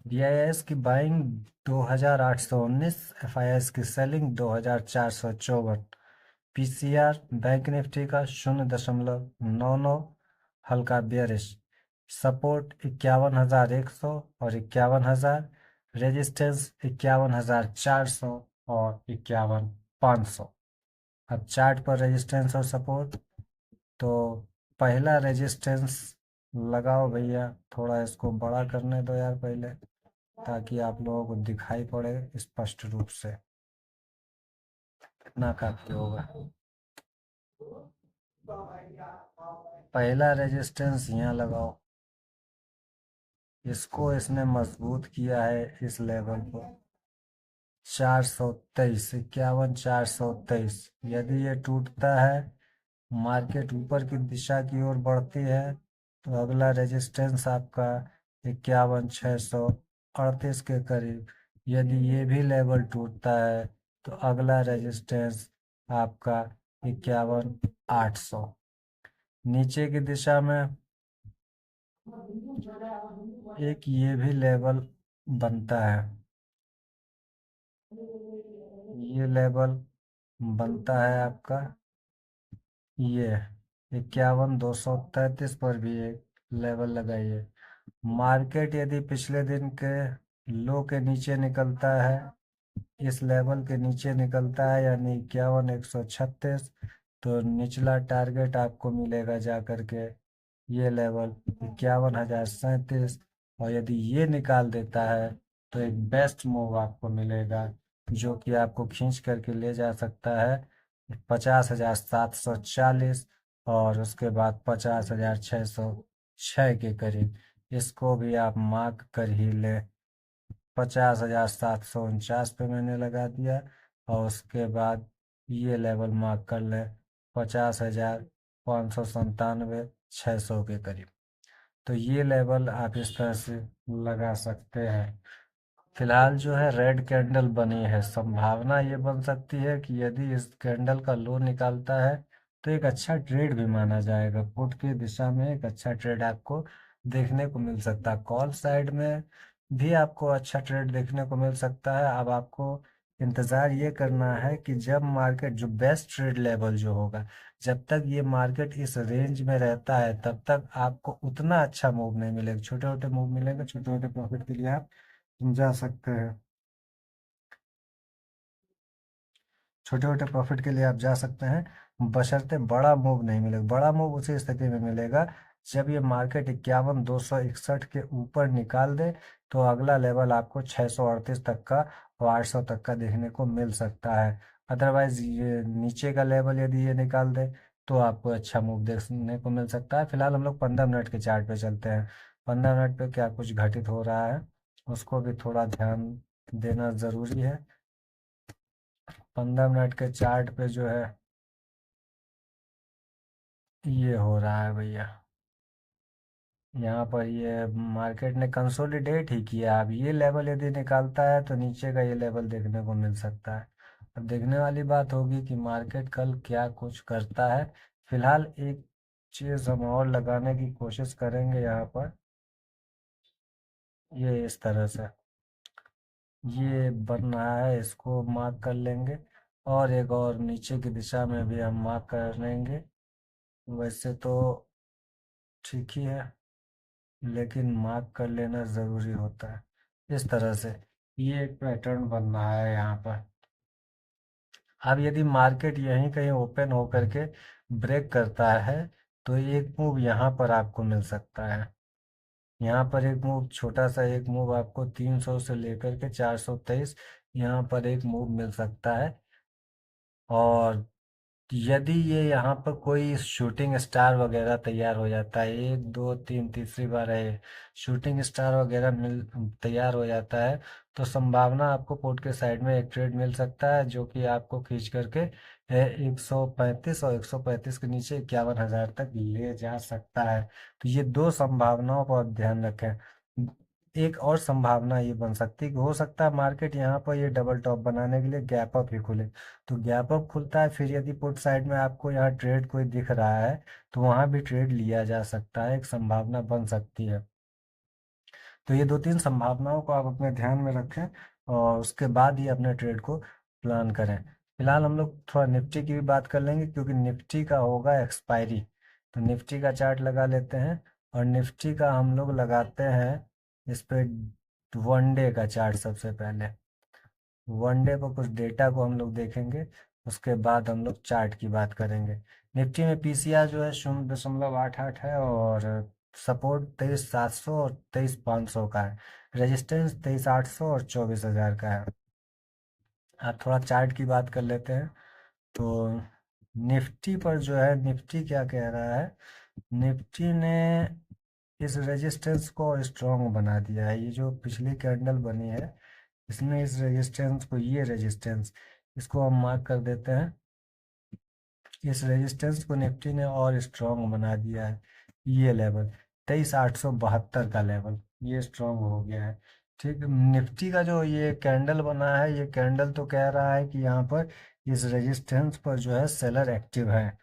BIS की buying 2819, FIS की selling 2454, PCR bank Nifty का 0.99, हल्का बेयरिश, सपोर्ट 51,100 और 51,000, रेजिस्टेंस 51,400 और 51,500। अब चार्ट पर रेजिस्टेंस और सपोर्ट, तो पहला रेजिस्टेंस लगाओ भैया, थोड़ा इसको बड़ा करने दो यार पहले, ताकि आप लोगों को दिखाई पड़े स्पष्ट रूप से। कितना काफी होगा? पहला रेजिस्टेंस यहाँ लगाओ, इसको इसने मजबूत किया है इस लेवल को। 423, 51,423। यदि ये टूटता है, मार्केट ऊपर की दिशा की ओर बढ़ती है, तो अगला रेजिस्टेंस आपका 51,638 के करीब। यदि ये भी लेवल टूटता है, तो अगला रेजिस्टेंस आपका 51,800। नीचे की दिशा में एक ये भी लेवल बनता है, ये लेवल बनता है आपका, ये 51,233 पर भी एक लेवल लगाइए। मार्केट यदि पिछले दिन के लो के नीचे निकलता है, इस लेवल के नीचे निकलता है, यानी 51,136, तो निचला टारगेट आपको मिलेगा जा करके ये लेवल 51,037। और यदि ये निकाल देता है, तो एक बेस्ट मूव आपको मिलेगा, जो कि आपको खींच करके ले जा सकता है 50,740, और उसके बाद 50,606 के करीब। इसको भी आप मार्क कर ही ले। 50,749 पे मैंने लगा दिया, और उसके बाद ये लेवल मार्क कर ले 50,597, 600 के करीब। तो ये लेवल आप इस तरह से लगा सकते हैं। फिलहाल जो है रेड कैंडल बनी है, संभावना ये बन सकती है कि यदि इस कैंडल का लो निकालता है, तो एक अच्छा ट्रेड भी माना जाएगा। पुट की दिशा में एक अच्छा ट्रेड आपको देखने को मिल सकता है। कॉल साइड में भी आपको अच्छा ट्रेड देखने को मिल सकता है। अब आपको इंतज़ार ये करना है कि जब मार्केट जो बेस्ट ट्रेड लेवल जो होगा, जब तक ये मार्केट इस रेंज में रहता है, तब तक आपको उतना अच्छा मूव नहीं मिलेगा। छोटे छोटे मूव मिलेंगे, छोटे छोटे प्रॉफिट के लिए आप जा सकते हैं। छोटे छोटे प्रॉफिट के लिए आप जा सकते हैं, बशर्ते बड़ा मूव नहीं मिलेगा। बड़ा मूव उसी स्थिति में मिलेगा जब ये मार्केट 51,261 के ऊपर निकाल दे, तो अगला लेवल आपको 638 तक का और 800 तक का देखने को मिल सकता है। अदरवाइज ये नीचे का लेवल यदि ये निकाल दे, तो आपको अच्छा मूव देखने को मिल सकता है। फिलहाल हम लोग 15 मिनट के चार्ट पे चलते हैं। 15 मिनट पे क्या कुछ घटित हो रहा है, उसको भी थोड़ा ध्यान देना ज़रूरी है। 15 मिनट के चार्ट पे जो है, ये हो रहा है भैया, यहाँ पर ये मार्केट ने कंसोलिडेट ही किया। अब ये लेवल यदि निकालता है, तो नीचे का ये लेवल देखने को मिल सकता है। अब देखने वाली बात होगी कि मार्केट कल क्या कुछ करता है। फिलहाल एक चीज़ हम और लगाने की कोशिश करेंगे यहाँ पर, ये इस तरह से ये बन रहा है, इसको मार्क कर लेंगे। और एक और नीचे की दिशा में भी हम मार्क कर लेंगे। वैसे तो ठीक ही है, लेकिन मार्क कर लेना ज़रूरी होता है। इस तरह से ये एक पैटर्न बन रहा है यहाँ पर। अब यदि मार्केट यहीं कहीं ओपन होकर के ब्रेक करता है, तो एक मूव यहाँ पर आपको मिल सकता है। यहाँ पर एक मूव, छोटा सा एक मूव आपको 300 से लेकर के 423, यहाँ पर एक मूव मिल सकता है। और यदि ये यहाँ पर कोई शूटिंग स्टार वगैरह तैयार हो जाता है, 1 2 3 तीसरी बार है, शूटिंग स्टार वगैरह मिल तैयार हो जाता है, तो संभावना आपको पोर्ट के साइड में एक ट्रेड मिल सकता है, जो कि आपको खींच करके 135 और 135 के नीचे 51,000 तक ले जा सकता है। तो ये दो संभावनाओं पर ध्यान रखें। एक और संभावना ये बन सकती है कि हो सकता है मार्केट यहाँ पर ये डबल टॉप बनाने के लिए गैप अप ही खुले। तो गैप अप खुलता है, फिर यदि पुट साइड में आपको यहाँ ट्रेड कोई दिख रहा है, तो वहां भी ट्रेड लिया जा सकता है, एक संभावना बन सकती है। तो ये दो तीन संभावनाओं को आप अपने ध्यान में रखें और उसके बाद ही अपने ट्रेड को प्लान करें। फिलहाल हम लोग थोड़ा निफ्टी की भी बात कर लेंगे क्योंकि निफ्टी का होगा एक्सपायरी। तो निफ्टी का चार्ट लगा लेते हैं और निफ्टी का हम लोग लगाते हैं इस पे वनडे का चार्ट सबसे पहले। वनडे पर कुछ डेटा को हम लोग देखेंगे, उसके बाद हम लोग चार्ट की बात करेंगे। निफ्टी में पीसीआर जो है 0.88 है और सपोर्ट 23,700 और 23,500 का है। रेजिस्टेंस 23,800 और 24,000 का है। अब थोड़ा चार्ट की बात कर लेते हैं। तो निफ्टी पर जो है, निफ्टी क्या कह रहा है, निफ्टी ने इस रेजिस्टेंस को स्ट्रॉन्ग बना दिया है। ये जो पिछली कैंडल बनी है, इसने इस रेजिस्टेंस को, ये रेजिस्टेंस, इसको हम मार्क कर देते हैं। इस रेजिस्टेंस को निफ्टी ने और स्ट्रॉन्ग बना दिया है। ये लेवल 23,872 का लेवल, ये स्ट्रॉन्ग हो गया है। ठीक, निफ्टी का जो ये कैंडल बना है, ये कैंडल तो कह रहा है कि यहाँ पर इस रेजिस्टेंस पर जो है सेलर एक्टिव है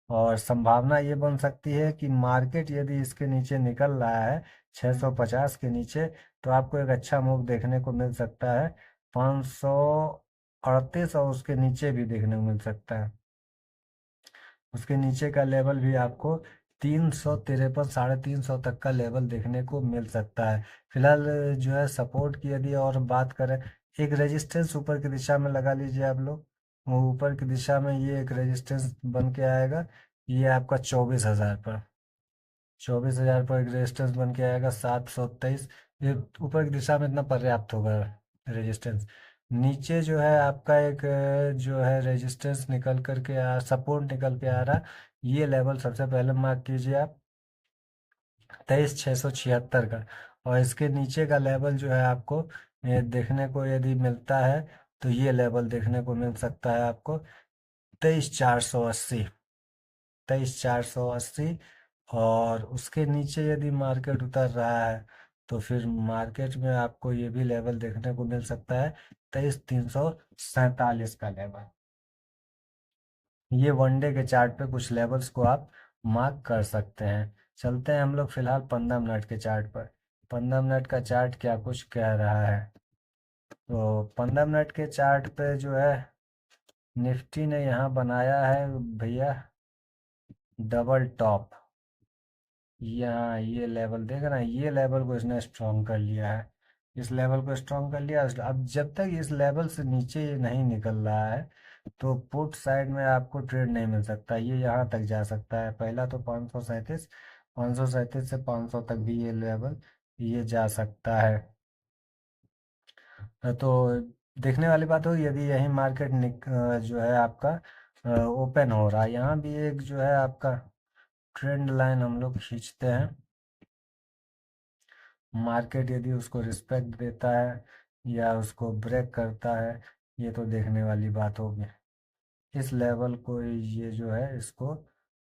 और संभावना ये बन सकती है कि मार्केट यदि इसके नीचे निकल रहा है 650 के नीचे, तो आपको एक अच्छा मूव देखने को मिल सकता है 538 और उसके नीचे भी देखने को मिल सकता है। उसके नीचे का लेवल भी आपको 353, 350 तक का लेवल देखने को मिल सकता है। फिलहाल जो है सपोर्ट की यदि और बात करें, एक रेजिस्टेंस ऊपर की दिशा में लगा लीजिए आप लोग। वो ऊपर की दिशा में ये एक रेजिस्टेंस बन के आएगा, ये आपका 24,000 पर। 24,000 पर एक रेजिस्टेंस बन के आएगा 723। ये ऊपर की दिशा में इतना पर्याप्त होगा रेजिस्टेंस। नीचे जो है आपका एक जो है रेजिस्टेंस निकल करके सपोर्ट निकल के आ रहा, ये लेवल सबसे पहले मार्क कीजिए आप, 23,676 का। और इसके नीचे का लेवल जो है आपको देखने को यदि मिलता है, तो ये लेवल देखने को मिल सकता है आपको 23,480। 23,480 और उसके नीचे यदि मार्केट उतर रहा है, तो फिर मार्केट में आपको ये भी लेवल देखने को मिल सकता है 23,347 का लेवल। ये वनडे के चार्ट पे कुछ लेवल्स को आप मार्क कर सकते हैं। चलते हैं हम लोग फिलहाल 15 मिनट के चार्ट पर। 15 मिनट का चार्ट क्या कुछ कह रहा है। तो 15 मिनट के चार्ट पे जो है निफ्टी ने यहाँ बनाया है भैया डबल टॉप। यहाँ ये लेवल देख रहे हैं, ये लेवल को इसने स्ट्रॉन्ग कर लिया है। इस लेवल को स्ट्रॉन्ग कर लिया। अब जब तक इस लेवल से नीचे ये नहीं निकल रहा है, तो पुट साइड में आपको ट्रेड नहीं मिल सकता। ये यहाँ तक जा सकता है, पहला तो 537, 537 से 500 तक भी ये लेवल ये जा सकता है। तो देखने वाली बात हो, यदि यही मार्केट जो है आपका ओपन हो रहा है, यहाँ भी एक जो है आपका ट्रेंड लाइन हम लोग खींचते हैं। मार्केट यदि उसको रिस्पेक्ट देता है या उसको ब्रेक करता है, ये तो देखने वाली बात होगी। इस लेवल को ये जो है इसको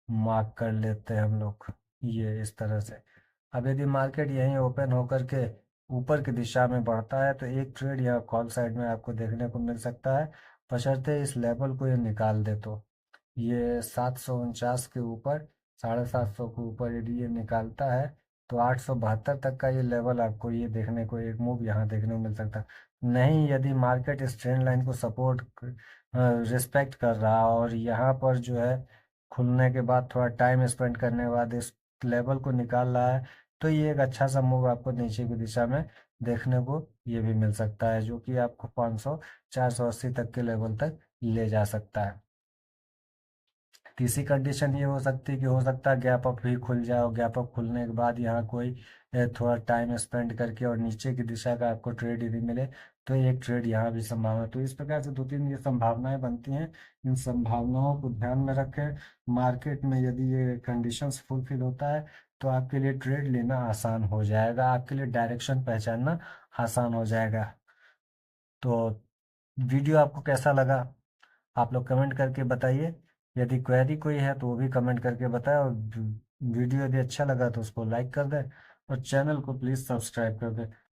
मार्क कर लेते हैं हम लोग, ये इस तरह से। अब यदि मार्केट यहीं ओपन होकर के ऊपर की दिशा में बढ़ता है, तो एक ट्रेड यहाँ कॉल साइड में आपको देखने को मिल सकता है, बशर्ते इस लेवल को ये निकाल दे। तो ये 749 के ऊपर, 750 के ऊपर यदि ये निकालता है, तो 872 तक का ये लेवल आपको ये देखने को, एक मूव यहाँ देखने को मिल सकता है। नहीं, यदि मार्केट इस ट्रेंड लाइन को सपोर्ट रिस्पेक्ट कर रहा और यहाँ पर जो है खुलने के बाद थोड़ा टाइम स्पेंड करने के बाद इस लेवल को निकाल रहा है, तो ये एक अच्छा सा मूव आपको नीचे की दिशा में देखने को ये भी मिल सकता है, जो कि आपको 500, 480 तक के लेवल तक ले जा सकता है। तीसरी कंडीशन ये हो सकती है कि हो सकता है गैप अप भी खुल जाए और गैप अप खुलने के बाद यहाँ कोई थोड़ा टाइम स्पेंड करके और नीचे की दिशा का आपको ट्रेड यदि मिले, तो एक ट्रेड यहाँ भी संभावना। तो इस प्रकार से दो तीन ये संभावनाएं बनती हैं। इन संभावनाओं को ध्यान में रखें। मार्केट में यदि ये कंडीशंस फुलफिल होता है, तो आपके लिए ट्रेड लेना आसान हो जाएगा, आपके लिए डायरेक्शन पहचानना आसान हो जाएगा। तो वीडियो आपको कैसा लगा, आप लोग कमेंट करके बताइए। यदि क्वेरी कोई है तो वो भी कमेंट करके बताएं, और वीडियो यदि अच्छा लगा तो उसको लाइक कर दें और चैनल को प्लीज़ सब्सक्राइब कर दें।